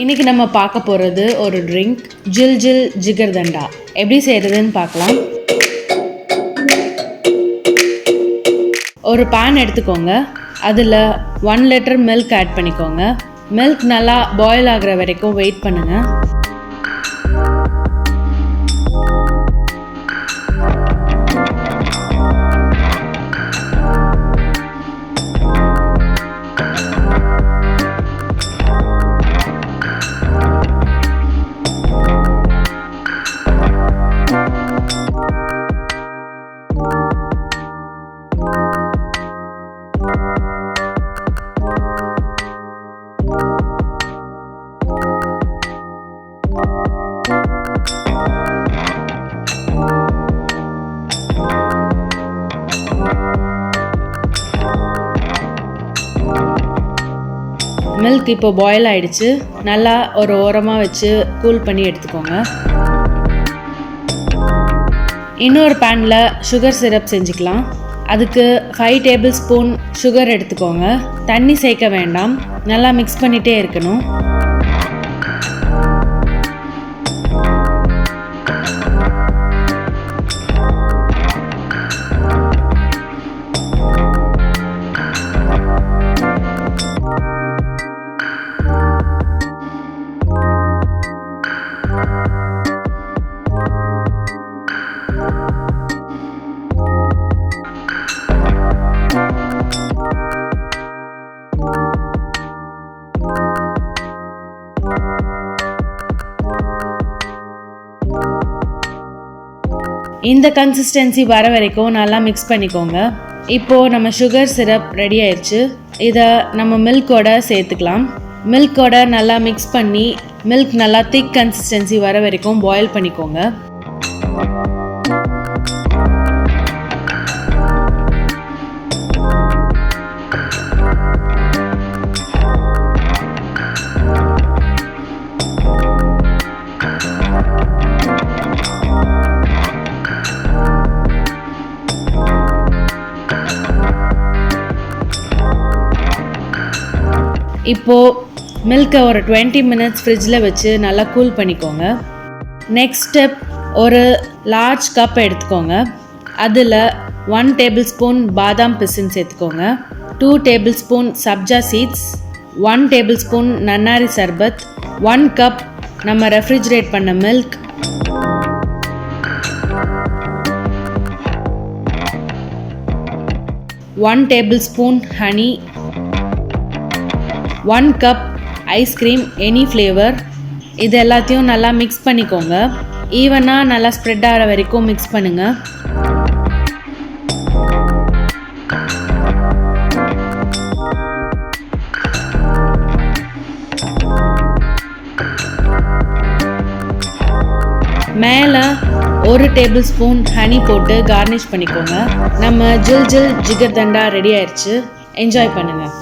இன்றைக்கி நம்ம பார்க்க போகிறது ஒரு ட்ரிங்க் ஜில் ஜில் ஜிகர்தண்டா. எப்படி செய்கிறதுன்னு பார்க்கலாம். ஒரு பேன் எடுத்துக்கோங்க. அதில் 1 லிட்டர் மில்க் ஆட் பண்ணிக்கோங்க. மில்க் நல்லா பாயில் ஆகிற வரைக்கும் வெயிட் பண்ணுங்கள். மில்க் இப்போ பாயில் ஆகிடுச்சு. நல்லா ஒரு ஓரமாக வச்சு கூல் பண்ணி எடுத்துக்கோங்க. இன்னொரு பேனில் சுகர் சிரப் செஞ்சுக்கலாம். அதுக்கு 5 டேபிள் ஸ்பூன் சுகர் எடுத்துக்கோங்க. தண்ணி சேர்க்க வேண்டாம், நல்லா மிக்ஸ் பண்ணிகிட்டே இருக்கணும். இந்த கன்சிஸ்டன்சி வர வரைக்கும் நல்லா மிக்ஸ் பண்ணிக்கோங்க. இப்போது நம்ம சுகர் சிரப் ரெடி ஆயிடுச்சு. இதை நம்ம மில்கோட சேர்த்துக்கலாம். மில்கோட நல்லா மிக்ஸ் பண்ணி மில்க் நல்லா திக் கன்சிஸ்டன்சி வர வரைக்கும் பாயில் பண்ணிக்கோங்க. இப்போது மில்கை ஒரு 20 மினிட்ஸ் ஃப்ரிட்ஜில் வச்சு நல்லா கூல் பண்ணிக்கோங்க. நெக்ஸ்ட் ஸ்டெப், ஒரு லார்ஜ் கப் எடுத்துக்கோங்க. அதில் 1 டேபிள் ஸ்பூன் பாதாம் பிசின் சேர்த்துக்கோங்க. 2 டேபிள் ஸ்பூன் சப்ஜா சீட்ஸ், 1 டேபிள் ஸ்பூன் நன்னாரி சர்பத், 1 கப் நம்ம ரெஃப்ரிஜரேட் பண்ண milk, 1 tablespoon honey, 1 cup ice cream any flavour. இது எல்லாத்தையும் நல்லா மிக்ஸ் பண்ணிக்கோங்க. ஈவனாக நல்லா ஸ்ப்ரெட் ஆகிற வரைக்கும் மிக்ஸ் பண்ணுங்கள். மேலே 1 டேபிள் ஸ்பூன் ஹனி போட்டு கார்னிஷ் பண்ணிக்கோங்க. நம்ம ஜில் ஜில் ஜிகர்தண்டா ரெடி ஆயிடுச்சு. என்ஜாய் பண்ணுங்கள்.